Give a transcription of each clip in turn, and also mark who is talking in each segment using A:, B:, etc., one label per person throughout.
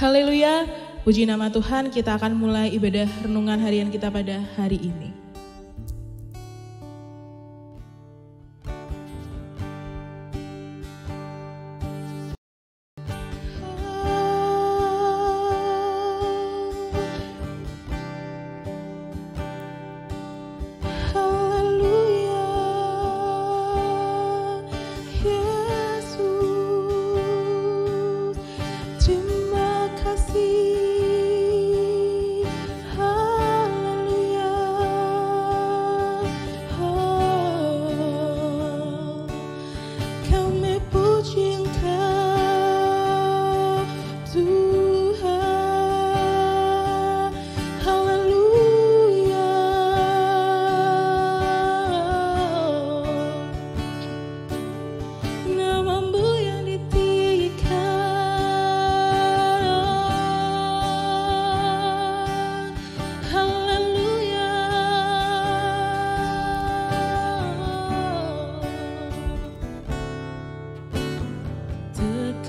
A: Haleluya, puji nama Tuhan. Kita akan mulai ibadah renungan harian kita pada hari ini.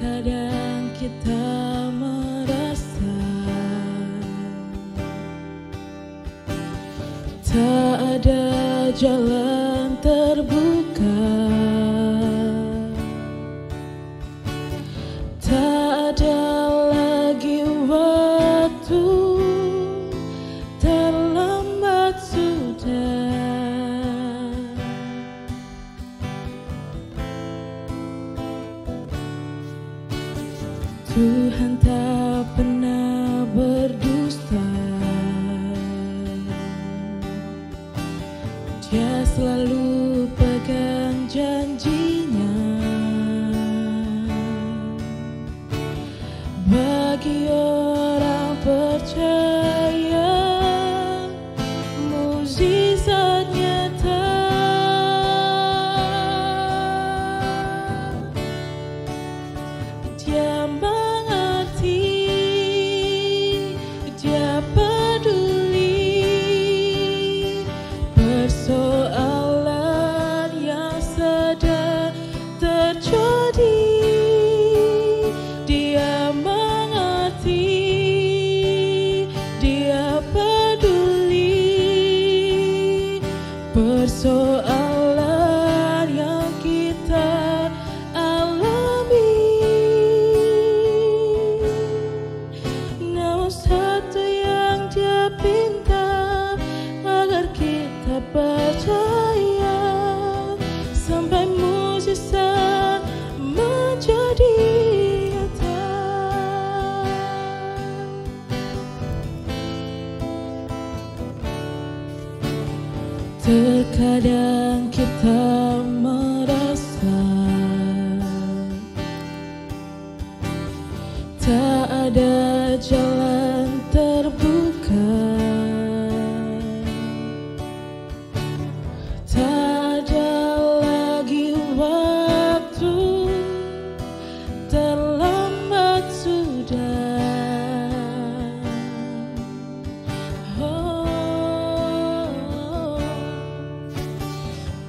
A: Kadang kita merasa tak ada jalan terbuka, tak ada lagi waktu, terlambat sudah. Tuhan tak pernah berdusta, Dia selalu pegang janjinya. Bagi orang percaya, mukjizat nyata. Dia persoalan yang sedang terjadi, Dia mengerti, Dia peduli. Persoalan yang kita alami, namun satu yang Dia pinta, agar kita percaya sampai mukjizat menjadi nyata. Terkadang kita merasa tak ada jalan terbuka, tak ada lagi waktu, terlambat sudah.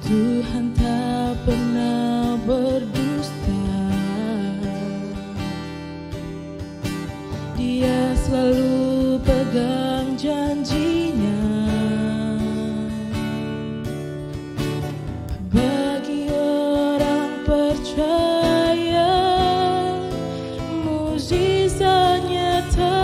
A: Tuhan tak pernah berdusta, Dia selalu pegang janjinya. Bagi orang percaya, mukjizat nyata.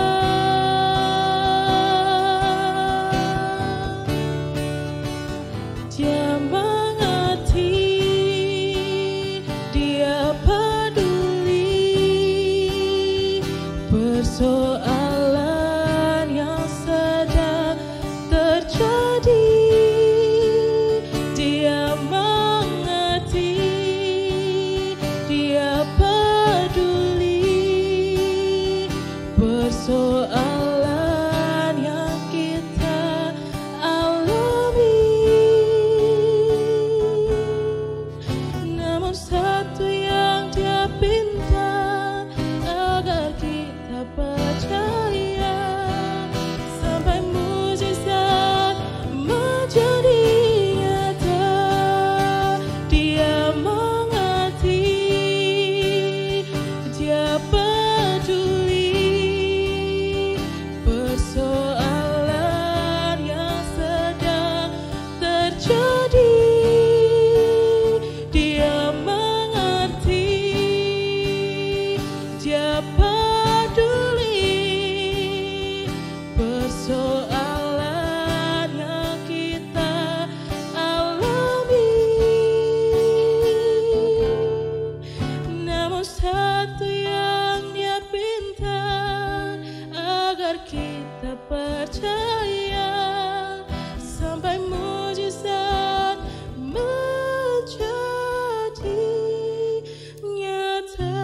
A: Dia mengerti, Dia peduli. Persoalan yang sedang terjadi, Dia mengerti, Dia peduli. Persoalan yang kita alami, namun satu yang Dia pinta, agar kita percaya Dia peduli persoalan yang kita alami. Namun satu yang Dia pinta agar kita percaya sampai mujizat menjadi nyata.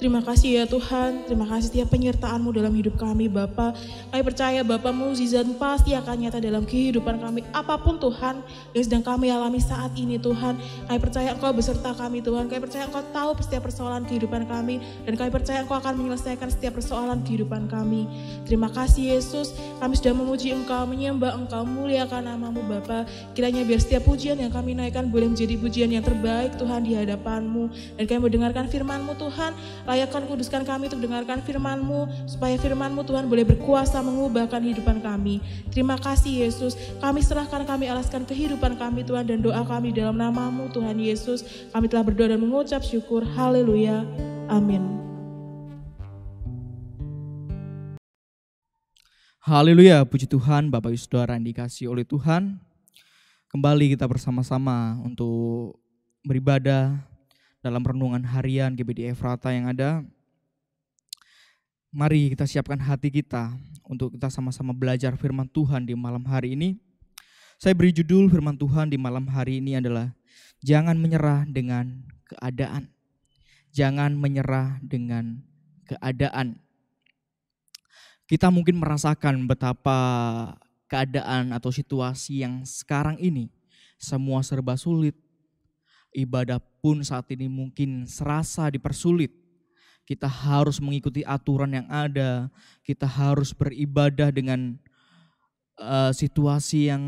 A: Terima kasih ya Tuhan, terima kasih setiap penyertaan-Mu dalam hidup kami Bapa. Kami percaya Bapa, mukjizat pasti akan nyata dalam kehidupan kami. Apapun Tuhan yang sedang kami alami saat ini Tuhan, kami percaya Engkau beserta kami Tuhan. Kami percaya Engkau tahu setiap persoalan kehidupan kami, dan kami percaya Engkau akan menyelesaikan setiap persoalan kehidupan kami. Terima kasih Yesus, kami sudah memuji Engkau, menyembah Engkau, muliakan nama-Mu Bapa. Kiranya biar setiap pujian yang kami naikkan boleh menjadi pujian yang terbaik Tuhan di hadapan-Mu. Dan kami mendengarkan firman-Mu Tuhan, layakkan kuduskan kami untuk dengarkan firman-Mu, supaya firman-Mu Tuhan boleh berkuasa mengubahkan kehidupan kami. Terima kasih Yesus, kami serahkan, kami alaskan kehidupan kami Tuhan, dan doa kami dalam nama-Mu Tuhan Yesus. Kami telah berdoa dan mengucap syukur. Haleluya. Amin.
B: Haleluya, puji Tuhan. Bapak Ibu Saudara yang dikasihi oleh Tuhan, kembali kita bersama-sama untuk beribadah dalam renungan harian GBD Efrata yang ada. Mari kita siapkan hati kita untuk kita sama-sama belajar firman Tuhan di malam hari ini. Saya beri judul firman Tuhan di malam hari ini adalah jangan menyerah dengan keadaan. Jangan menyerah dengan keadaan. Kita mungkin merasakan betapa keadaan atau situasi yang sekarang ini semua serba sulit. Ibadah pun saat ini mungkin serasa dipersulit. Kita harus mengikuti aturan yang ada. Kita harus beribadah dengan situasi yang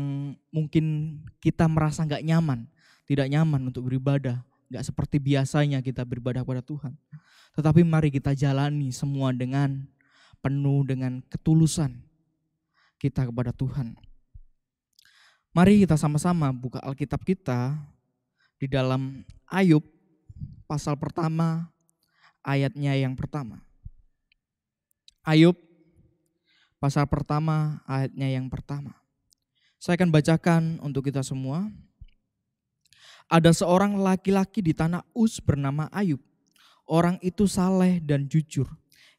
B: mungkin kita merasa gak nyaman. Tidak nyaman untuk beribadah. Gak seperti biasanya kita beribadah kepada Tuhan. Tetapi mari kita jalani semua dengan penuh dengan ketulusan kita kepada Tuhan. Mari kita sama-sama buka Alkitab kita di dalam Ayub pasal pertama ayatnya yang pertama. Ayub pasal pertama ayatnya yang pertama. Saya akan bacakan untuk kita semua. Ada seorang laki-laki di tanah Uz bernama Ayub. Orang itu saleh dan jujur.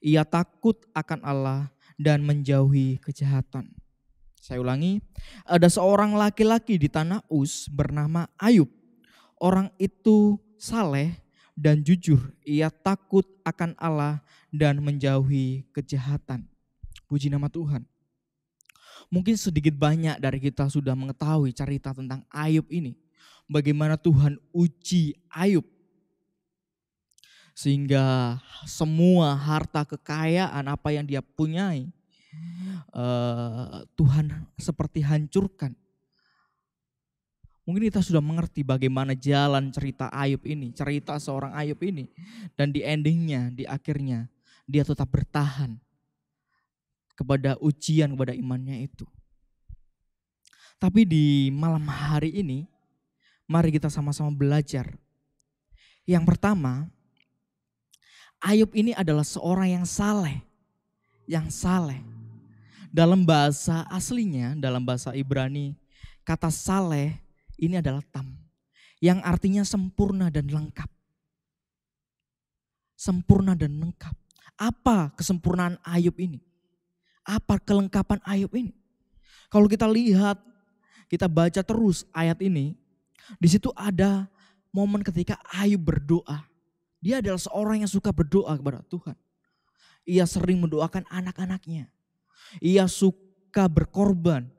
B: Ia takut akan Allah dan menjauhi kejahatan. Saya ulangi. Ada seorang laki-laki di tanah Uz bernama Ayub. Orang itu saleh dan jujur. Ia takut akan Allah dan menjauhi kejahatan. Puji nama Tuhan. Mungkin sedikit banyak dari kita sudah mengetahui cerita tentang Ayub ini. Bagaimana Tuhan uji Ayub. Sehingga semua harta kekayaan apa yang dia punyai, Tuhan seperti hancurkan. Mungkin kita sudah mengerti bagaimana jalan cerita Ayub ini, cerita seorang Ayub ini. Dan di endingnya, di akhirnya, dia tetap bertahan kepada ujian, kepada imannya itu. Tapi di malam hari ini, mari kita sama-sama belajar. Yang pertama, Ayub ini adalah seorang yang saleh. Yang saleh. Dalam bahasa aslinya, dalam bahasa Ibrani, kata saleh ini adalah tam, yang artinya sempurna dan lengkap. Sempurna dan lengkap. Apa kesempurnaan Ayub ini? Apa kelengkapan Ayub ini? Kalau kita lihat, kita baca terus ayat ini, di situ ada momen ketika Ayub berdoa. Dia adalah seorang yang suka berdoa kepada Tuhan. Ia sering mendoakan anak-anaknya. Ia suka berkorban.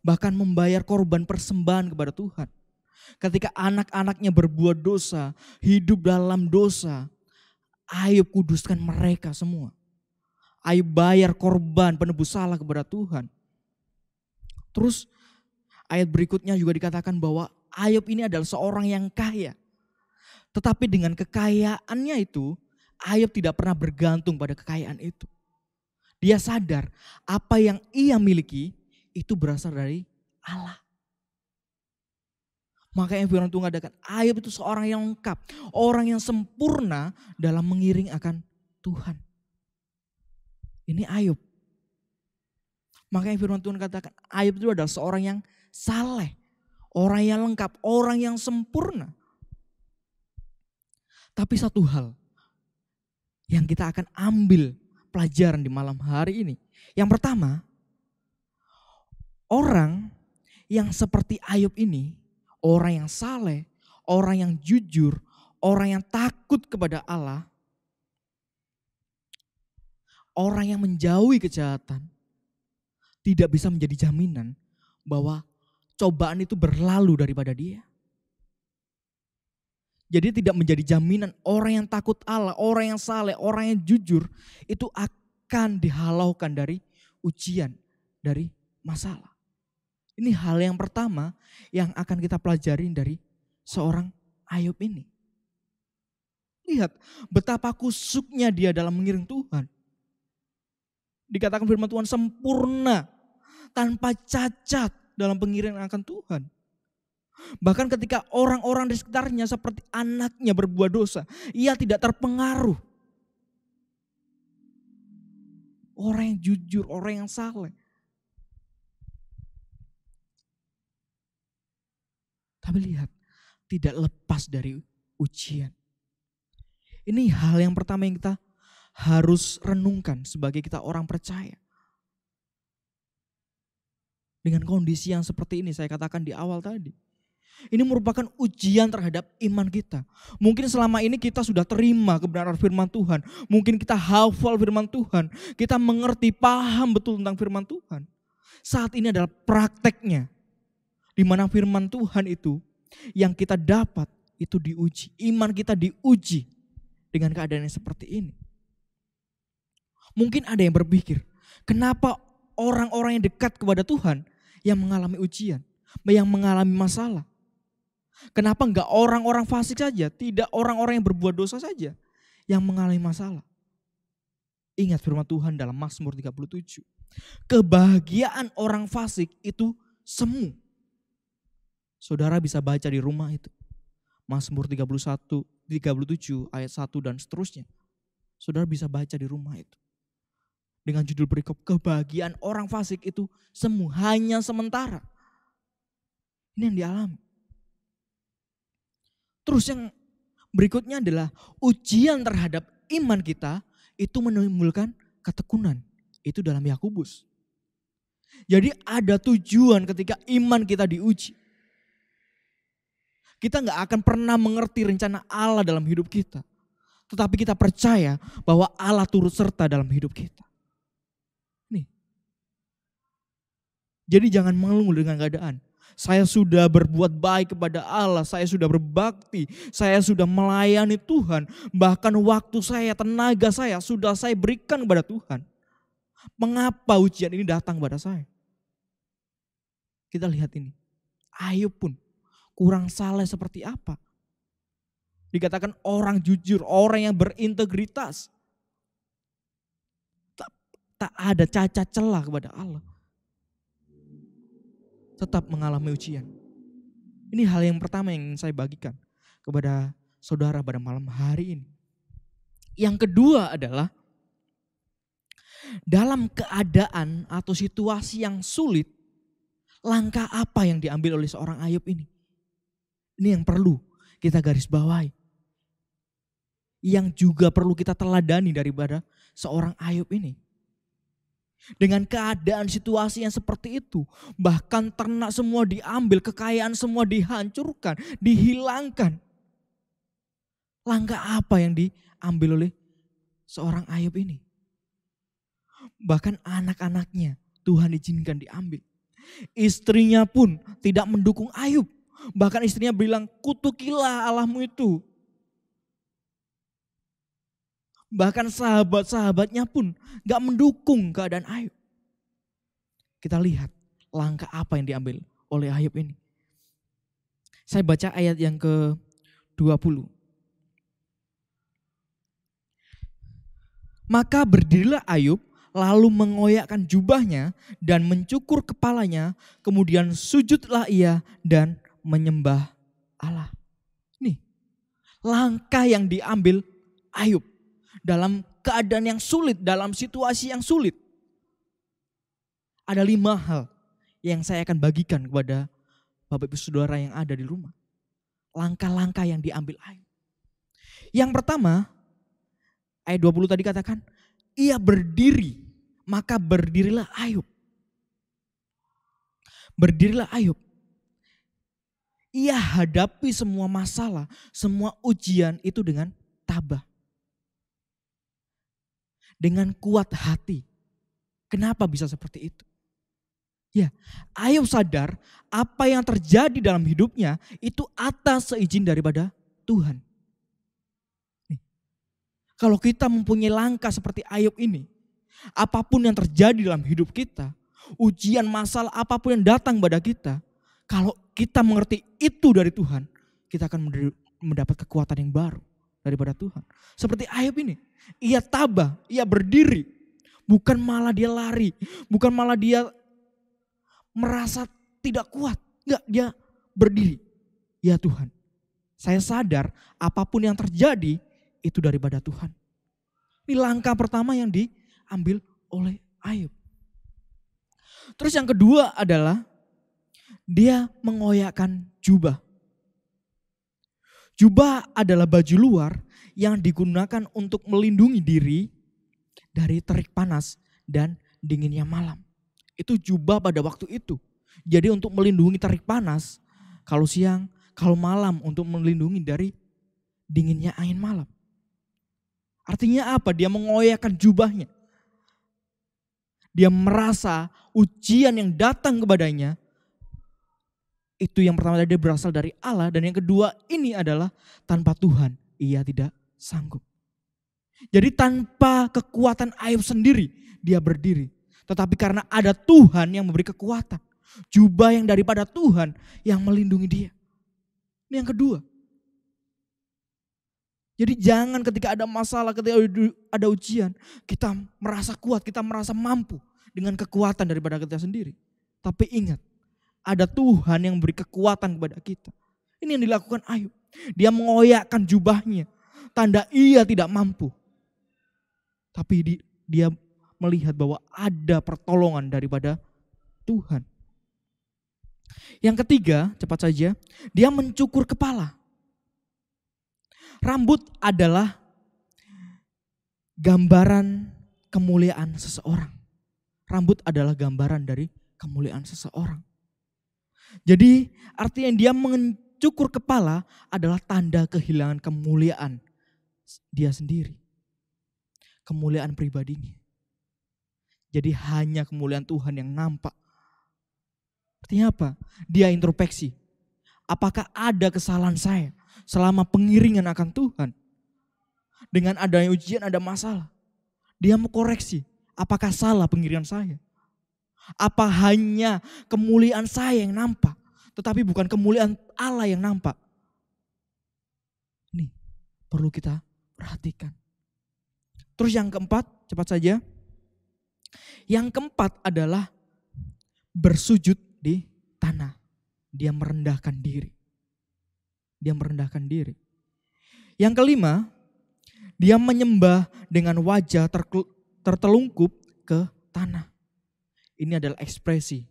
B: Bahkan membayar korban persembahan kepada Tuhan. Ketika anak-anaknya berbuat dosa, hidup dalam dosa, Ayub kuduskan mereka semua. Ayub bayar korban penebus salah kepada Tuhan. Terus ayat berikutnya juga dikatakan bahwa Ayub ini adalah seorang yang kaya. Tetapi dengan kekayaannya itu, Ayub tidak pernah bergantung pada kekayaan itu. Dia sadar apa yang ia miliki itu berasal dari Allah. Makanya firman Tuhan katakan Ayub itu seorang yang lengkap. Orang yang sempurna dalam mengiring akan Tuhan. Ini Ayub. Makanya firman Tuhan katakan Ayub itu adalah seorang yang saleh. Orang yang lengkap, orang yang sempurna. Tapi satu hal yang kita akan ambil pelajaran di malam hari ini. Yang pertama, orang yang seperti Ayub ini, orang yang saleh, orang yang jujur, orang yang takut kepada Allah, orang yang menjauhi kejahatan, tidak bisa menjadi jaminan bahwa cobaan itu berlalu daripada dia. Jadi tidak menjadi jaminan orang yang takut Allah, orang yang saleh, orang yang jujur itu akan dihalaukan dari ujian, dari masalah. Ini hal yang pertama yang akan kita pelajarin dari seorang Ayub ini. Lihat betapa kusuknya dia dalam mengiring Tuhan. Dikatakan firman Tuhan sempurna, tanpa cacat dalam pengiringan akan Tuhan. Bahkan ketika orang-orang di sekitarnya seperti anaknya berbuat dosa, ia tidak terpengaruh. Orang yang jujur, orang yang saleh. Tapi lihat, tidak lepas dari ujian. Ini hal yang pertama yang kita harus renungkan sebagai kita orang percaya. Dengan kondisi yang seperti ini saya katakan di awal tadi. Ini merupakan ujian terhadap iman kita. Mungkin selama ini kita sudah terima kebenaran firman Tuhan. Mungkin kita hafal firman Tuhan. Kita mengerti, paham betul tentang firman Tuhan. Saat ini adalah prakteknya. Di mana firman Tuhan itu yang kita dapat itu diuji. Iman kita diuji dengan keadaan yang seperti ini. Mungkin ada yang berpikir, kenapa orang-orang yang dekat kepada Tuhan yang mengalami ujian, yang mengalami masalah? Kenapa enggak orang-orang fasik saja, tidak orang-orang yang berbuat dosa saja yang mengalami masalah? Ingat firman Tuhan dalam Mazmur 37. Kebahagiaan orang fasik itu semu. Saudara bisa baca di rumah itu. Mazmur 37 ayat 1 dan seterusnya. Saudara bisa baca di rumah itu. Dengan judul berikut, kebahagiaan orang fasik itu semu, hanya sementara. Ini yang dialami. Terus yang berikutnya adalah ujian terhadap iman kita itu menimbulkan ketekunan. Itu dalam Yakobus. Jadi ada tujuan ketika iman kita diuji. Kita gak akan pernah mengerti rencana Allah dalam hidup kita. Tetapi kita percaya bahwa Allah turut serta dalam hidup kita. Nih. Jadi jangan mengeluh dengan keadaan. Saya sudah berbuat baik kepada Allah, saya sudah berbakti, saya sudah melayani Tuhan. Bahkan waktu saya, tenaga saya sudah saya berikan kepada Tuhan. Mengapa ujian ini datang kepada saya? Kita lihat ini. Ayub pun kurang saleh seperti apa? Dikatakan orang jujur, orang yang berintegritas. Tak ada cacat celah kepada Allah. Tetap mengalami ujian. Ini hal yang pertama yang ingin saya bagikan kepada saudara pada malam hari ini. Yang kedua adalah dalam keadaan atau situasi yang sulit, langkah apa yang diambil oleh seorang Ayub ini? Ini yang perlu kita garis bawahi. Yang juga perlu kita teladani daripada seorang Ayub ini. Dengan keadaan situasi yang seperti itu, bahkan ternak semua diambil, kekayaan semua dihancurkan, dihilangkan. Langkah apa yang diambil oleh seorang Ayub ini? Bahkan anak-anaknya Tuhan izinkan diambil. Istrinya pun tidak mendukung Ayub. Bahkan istrinya bilang, kutukilah Allahmu itu. Bahkan sahabat-sahabatnya pun gak mendukung keadaan Ayub. Kita lihat langkah apa yang diambil oleh Ayub ini. Saya baca ayat yang ke-20. Maka berdirilah Ayub lalu mengoyakkan jubahnya dan mencukur kepalanya. Kemudian sujudlah ia dan menyembah Allah. Nih, langkah yang diambil Ayub dalam keadaan yang sulit, dalam situasi yang sulit. Ada 5 hal yang saya akan bagikan kepada Bapak Ibu Saudara yang ada di rumah. Langkah-langkah yang diambil Ayub. Yang pertama, ayat 20 tadi katakan, ia berdiri, maka berdirilah Ayub. Berdirilah Ayub. Ia hadapi semua masalah, semua ujian itu dengan tabah. Dengan kuat hati. Kenapa bisa seperti itu? Ya, Ayub sadar apa yang terjadi dalam hidupnya itu atas seizin daripada Tuhan. Nih, kalau kita mempunyai langkah seperti Ayub ini, apapun yang terjadi dalam hidup kita, ujian, masalah, apapun yang datang pada kita, kalau kita mengerti itu dari Tuhan, kita akan mendapat kekuatan yang baru daripada Tuhan. Seperti Ayub ini, ia tabah, ia berdiri. Bukan malah dia lari, bukan malah dia merasa tidak kuat. Enggak, dia berdiri. Ya Tuhan, saya sadar apapun yang terjadi itu daripada Tuhan. Ini langkah pertama yang diambil oleh Ayub. Terus yang kedua adalah dia mengoyakkan jubah. Jubah adalah baju luar yang digunakan untuk melindungi diri dari terik panas dan dinginnya malam. Itu jubah pada waktu itu. Jadi untuk melindungi terik panas kalau siang, kalau malam untuk melindungi dari dinginnya angin malam. Artinya apa? Dia mengoyakkan jubahnya. Dia merasa ujian yang datang kepadanya itu yang pertama dia berasal dari Allah, dan yang kedua ini adalah tanpa Tuhan ia tidak sanggup. Jadi tanpa kekuatan Ayub sendiri dia berdiri, tetapi karena ada Tuhan yang memberi kekuatan, jubah yang daripada Tuhan yang melindungi dia. Ini yang kedua. Jadi jangan ketika ada masalah, ketika ada ujian, kita merasa kuat, kita merasa mampu dengan kekuatan daripada kita sendiri. Tapi ingat, ada Tuhan yang memberi kekuatan kepada kita. Ini yang dilakukan Ayub. Dia mengoyakkan jubahnya. Tanda ia tidak mampu. Tapi dia melihat bahwa ada pertolongan daripada Tuhan. Yang ketiga, cepat saja, dia mencukur kepala. Rambut adalah gambaran kemuliaan seseorang. Rambut adalah gambaran dari kemuliaan seseorang. Jadi artinya dia mencukur kepala adalah tanda kehilangan kemuliaan dia sendiri. Kemuliaan pribadinya. Jadi hanya kemuliaan Tuhan yang nampak. Artinya apa? Dia introspeksi. Apakah ada kesalahan saya selama pengiringan akan Tuhan? Dengan adanya ujian ada masalah. Dia mau koreksi. Apakah salah pengiringan saya? Apa hanya kemuliaan saya yang nampak, tetapi bukan kemuliaan Allah yang nampak? Ini perlu kita perhatikan. Terus yang keempat, cepat saja. Yang keempat adalah bersujud di tanah. Dia merendahkan diri. Dia merendahkan diri. Yang kelima, dia menyembah dengan wajah tertelungkup ke tanah. Ini adalah ekspresi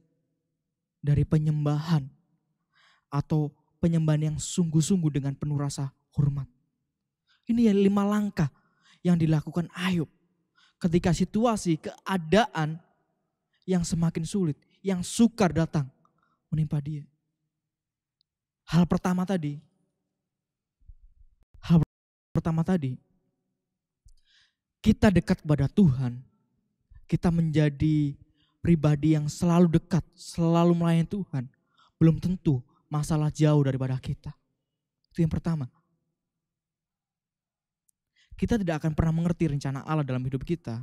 B: dari penyembahan atau penyembahan yang sungguh-sungguh dengan penuh rasa hormat. Ini 5 langkah yang dilakukan Ayub ketika situasi keadaan yang semakin sulit, yang sukar datang menimpa dia. Hal pertama tadi, kita dekat kepada Tuhan, kita menjadi pribadi yang selalu dekat, selalu melayani Tuhan, belum tentu masalah jauh daripada kita. Itu yang pertama. Kita tidak akan pernah mengerti rencana Allah dalam hidup kita.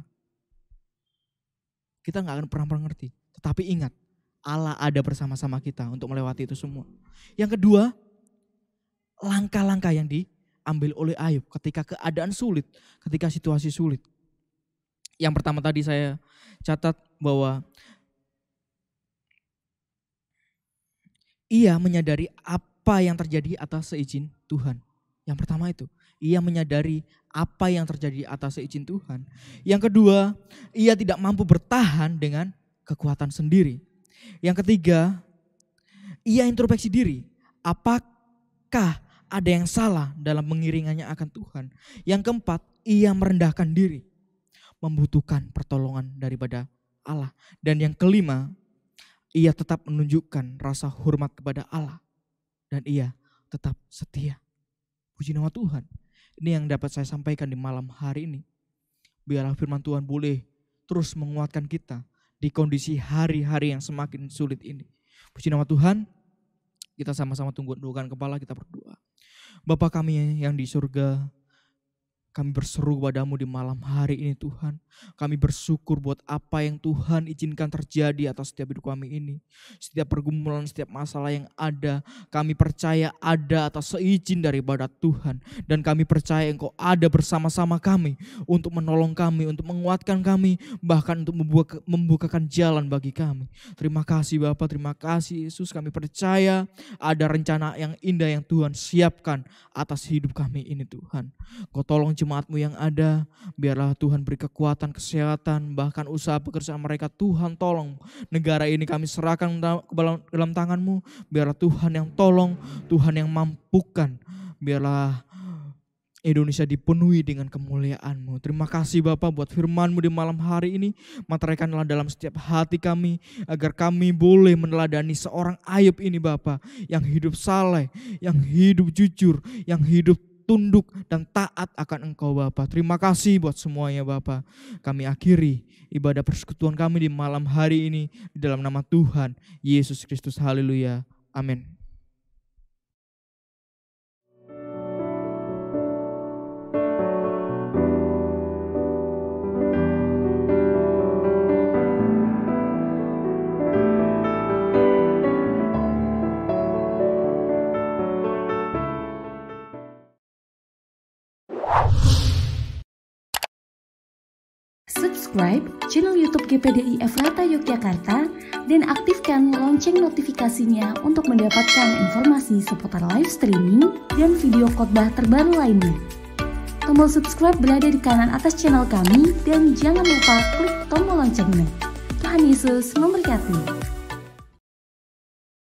B: Kita gak akan pernah mengerti. Tetapi ingat, Allah ada bersama-sama kita untuk melewati itu semua. Yang kedua, langkah-langkah yang diambil oleh Ayub ketika keadaan sulit, ketika situasi sulit. Yang pertama tadi saya catat bahwa ia menyadari apa yang terjadi atas seizin Tuhan. Yang pertama itu, ia menyadari apa yang terjadi atas seizin Tuhan. Yang kedua, ia tidak mampu bertahan dengan kekuatan sendiri. Yang ketiga, ia introspeksi diri. Apakah ada yang salah dalam mengiringannya akan Tuhan? Yang keempat, ia merendahkan diri, membutuhkan pertolongan daripada Allah. Dan yang kelima, ia tetap menunjukkan rasa hormat kepada Allah. Dan ia tetap setia. Puji nama Tuhan. Ini yang dapat saya sampaikan di malam hari ini. Biarlah firman Tuhan boleh terus menguatkan kita di kondisi hari-hari yang semakin sulit ini. Puji nama Tuhan. Kita sama-sama tundukkan kepala, kita berdoa. Bapa kami yang di surga, kami berseru padamu di malam hari ini Tuhan. Kami bersyukur buat apa yang Tuhan izinkan terjadi atas setiap hidup kami ini. Setiap pergumulan, setiap masalah yang ada, kami percaya ada atas seizin daripada Tuhan. Dan kami percaya Engkau ada bersama-sama kami untuk menolong kami, untuk menguatkan kami, bahkan untuk membukakan jalan bagi kami. Terima kasih Bapa, terima kasih Yesus. Kami percaya ada rencana yang indah yang Tuhan siapkan atas hidup kami ini Tuhan. Kau tolong jemaat-Mu yang ada, biarlah Tuhan beri kekuatan, kesehatan, bahkan usaha pekerjaan mereka. Tuhan tolong negara ini kami serahkan dalam tangan-Mu. Biarlah Tuhan yang tolong, Tuhan yang mampukan. Biarlah Indonesia dipenuhi dengan kemuliaan-Mu. Terima kasih Bapa buat firman-Mu di malam hari ini. Materaikanlah dalam setiap hati kami, agar kami boleh meneladani seorang Ayub ini Bapa, yang hidup saleh, yang hidup jujur, yang hidup tunduk dan taat akan Engkau Bapa. Terima kasih buat semuanya Bapa. Kami akhiri ibadah persekutuan kami di malam hari ini di dalam nama Tuhan Yesus Kristus. Haleluya. Amin.
C: Subscribe channel YouTube GPDI Efrata Yogyakarta dan aktifkan lonceng notifikasinya untuk mendapatkan informasi seputar live streaming dan video khotbah terbaru lainnya. Tombol subscribe berada di kanan atas channel kami dan jangan lupa klik tombol loncengnya. Tuhan Yesus memberkati.